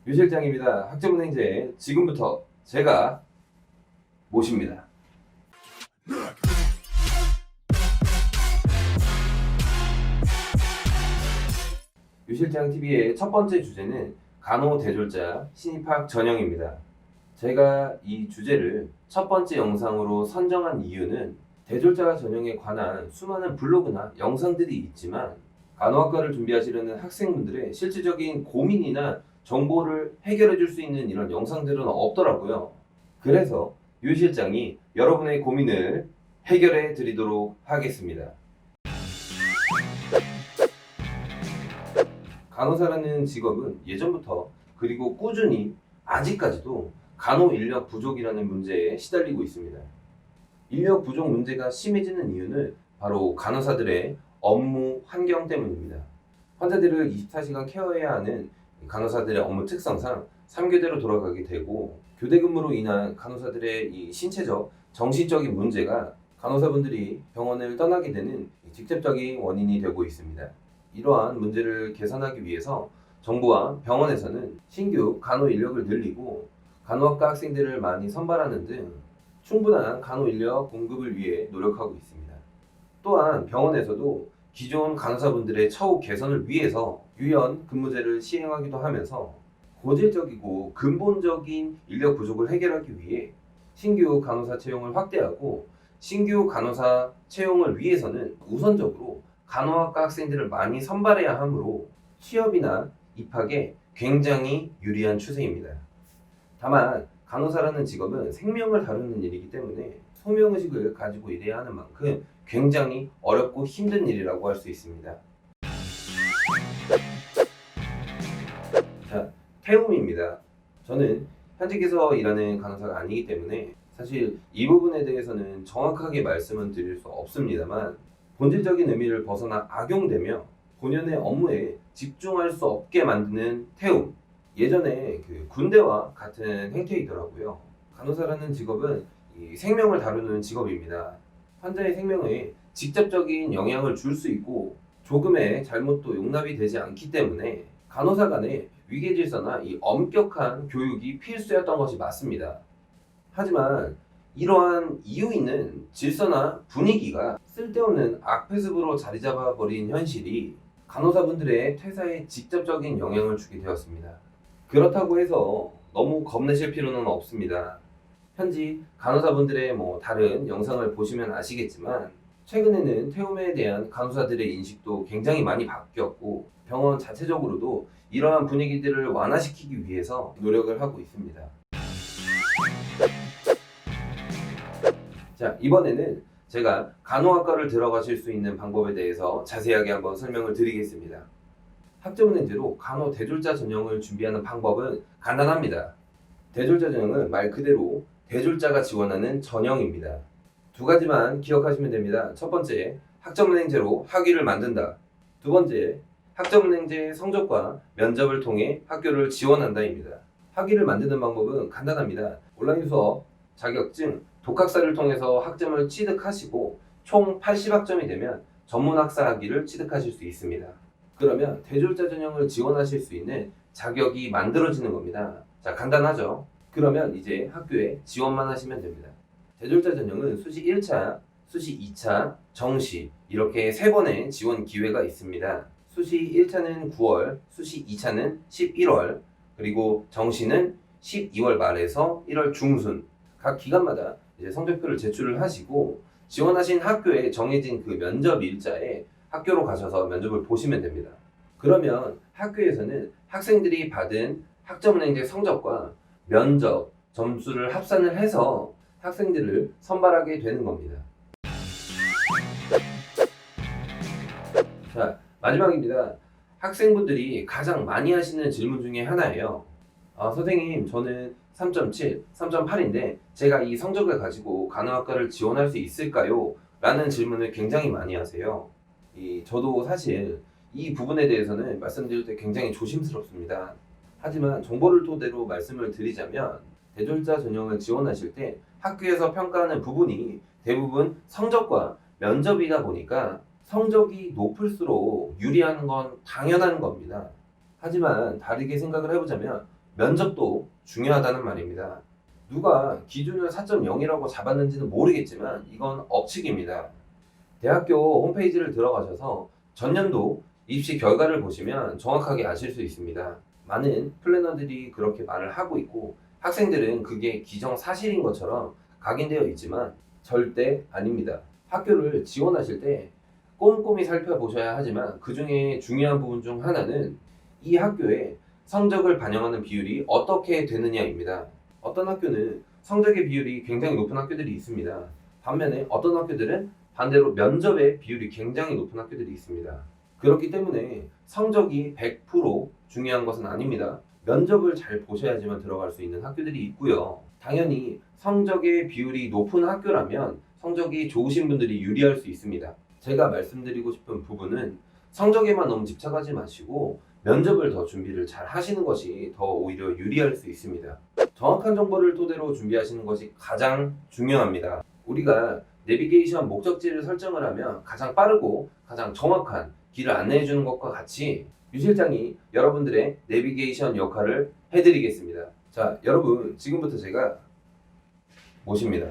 유 실장입니다. 학점은행제 지금부터 제가 모십니다. 유 실장 TV의 첫 번째 주제는 간호대졸자 신입학 전형입니다. 제가 이 주제를 첫 번째 영상으로 선정한 이유는 대졸자 전형에 관한 수많은 블로그나 영상들이 있지만 간호학과를 준비하시려는 학생분들의 실질적인 고민이나 정보를 해결해 줄 수 있는 이런 영상들은 없더라고요. 그래서 유 실장이 여러분의 고민을 해결해 드리도록 하겠습니다. 간호사라는 직업은 예전부터 그리고 꾸준히 아직까지도 간호 인력 부족이라는 문제에 시달리고 있습니다. 인력 부족 문제가 심해지는 이유는 바로 간호사들의 업무 환경 때문입니다. 환자들을 24시간 케어해야 하는 간호사들의 업무 특성상 3교대로 돌아가게 되고 교대 근무로 인한 간호사들의 이 신체적, 정신적인 문제가 간호사분들이 병원을 떠나게 되는 직접적인 원인이 되고 있습니다. 이러한 문제를 개선하기 위해서 정부와 병원에서는 신규 간호 인력을 늘리고 간호학과 학생들을 많이 선발하는 등 충분한 간호 인력 공급을 위해 노력하고 있습니다. 또한 병원에서도 기존 간호사분들의 처우 개선을 위해서 유연 근무제를 시행하기도 하면서 고질적이고 근본적인 인력 부족을 해결하기 위해 신규 간호사 채용을 확대하고 신규 간호사 채용을 위해서는 우선적으로 간호학과 학생들을 많이 선발해야 하므로 취업이나 입학에 굉장히 유리한 추세입니다. 다만 간호사라는 직업은 생명을 다루는 일이기 때문에 소명의식을 가지고 일해야 하는 만큼 굉장히 어렵고 힘든 일이라고 할 수 있습니다. 자, 태움입니다. 저는 현직에서 일하는 간호사가 아니기 때문에 사실 이 부분에 대해서는 정확하게 말씀은 드릴 수 없습니다만 본질적인 의미를 벗어나 악용되며 본연의 업무에 집중할 수 없게 만드는 태움, 예전에 그 군대와 같은 행태이더라고요. 간호사라는 직업은 이 생명을 다루는 직업입니다. 환자의 생명에 직접적인 영향을 줄 수 있고 조금의 잘못도 용납이 되지 않기 때문에 간호사 간의 위계 질서나 이 엄격한 교육이 필수였던 것이 맞습니다. 하지만 이러한 이유 있는 질서나 분위기가 쓸데없는 악패습으로 자리 잡아버린 현실이 간호사분들의 퇴사에 직접적인 영향을 주게 되었습니다. 그렇다고 해서 너무 겁내실 필요는 없습니다. 현지 간호사분들의 다른 영상을 보시면 아시겠지만 최근에는 태움에 대한 간호사들의 인식도 굉장히 많이 바뀌었고 병원 자체적으로도 이러한 분위기들을 완화시키기 위해서 노력을 하고 있습니다. 자, 이번에는 제가 간호학과를 들어가실 수 있는 방법에 대해서 자세하게 한번 설명을 드리겠습니다. 학점은행제로 간호 대졸자 전형을 준비하는 방법은 간단합니다. 대졸자 전형은 말 그대로 대졸자가 지원하는 전형입니다. 두 가지만 기억하시면 됩니다. 첫 번째, 학점은행제로 학위를 만든다. 두 번째, 학점은행제 성적과 면접을 통해 학교를 지원한다입니다. 학위를 만드는 방법은 간단합니다. 온라인 수업, 자격증, 독학사를 통해서 학점을 취득하시고 총 80학점이 되면 전문학사 학위를 취득하실 수 있습니다. 그러면 대졸자 전형을 지원하실 수 있는 자격이 만들어지는 겁니다. 자, 간단하죠? 그러면 이제 학교에 지원만 하시면 됩니다. 대졸자 전형은 수시 1차, 수시 2차, 정시 이렇게 3번의 지원 기회가 있습니다. 수시 1차는 9월, 수시 2차는 11월, 그리고 정시는 12월 말에서 1월 중순 각 기간마다 이제 성적표를 제출을 하시고 지원하신 학교에 정해진 그 면접 일자에 학교로 가셔서 면접을 보시면 됩니다. 그러면 학교에서는 학생들이 받은 학점은행제 성적과 면접 점수를 합산을 해서 학생들을 선발하게 되는 겁니다. 자, 마지막입니다. 학생분들이 가장 많이 하시는 질문 중에 하나예요. 선생님, 저는 3.7, 3.8인데 제가 이 성적을 가지고 간호학과를 지원할 수 있을까요? 라는 질문을 굉장히 많이 하세요. 저도 사실 이 부분에 대해서는 말씀드릴 때 굉장히 조심스럽습니다. 하지만 정보를 토대로 말씀을 드리자면 대졸자 전형을 지원하실 때 학교에서 평가하는 부분이 대부분 성적과 면접이다 보니까 성적이 높을수록 유리한 건 당연한 겁니다. 하지만 다르게 생각을 해보자면 면접도 중요하다는 말입니다. 누가 기준을 4.0이라고 잡았는지는 모르겠지만 이건 억측입니다. 대학교 홈페이지를 들어가셔서 전년도 입시 결과를 보시면 정확하게 아실 수 있습니다. 많은 플래너들이 그렇게 말을 하고 있고 학생들은 그게 기정사실인 것처럼 각인되어 있지만 절대 아닙니다. 학교를 지원하실 때 꼼꼼히 살펴보셔야 하지만 그 중에 중요한 부분 중 하나는 이 학교의 성적을 반영하는 비율이 어떻게 되느냐입니다. 어떤 학교는 성적의 비율이 굉장히 높은 학교들이 있습니다. 반면에 어떤 학교들은 반대로 면접의 비율이 굉장히 높은 학교들이 있습니다. 그렇기 때문에 성적이 100% 중요한 것은 아닙니다. 면접을 잘 보셔야지만 들어갈 수 있는 학교들이 있고요. 당연히 성적의 비율이 높은 학교라면 성적이 좋으신 분들이 유리할 수 있습니다. 제가 말씀드리고 싶은 부분은 성적에만 너무 집착하지 마시고 면접을 더 준비를 잘 하시는 것이 더 오히려 유리할 수 있습니다. 정확한 정보를 토대로 준비하시는 것이 가장 중요합니다. 우리가 내비게이션 목적지를 설정을 하면 가장 빠르고 가장 정확한 길을 안내해 주는 것과 같이 유 실장이 여러분들의 내비게이션 역할을 해드리겠습니다. 자, 여러분 지금부터 제가 모십니다.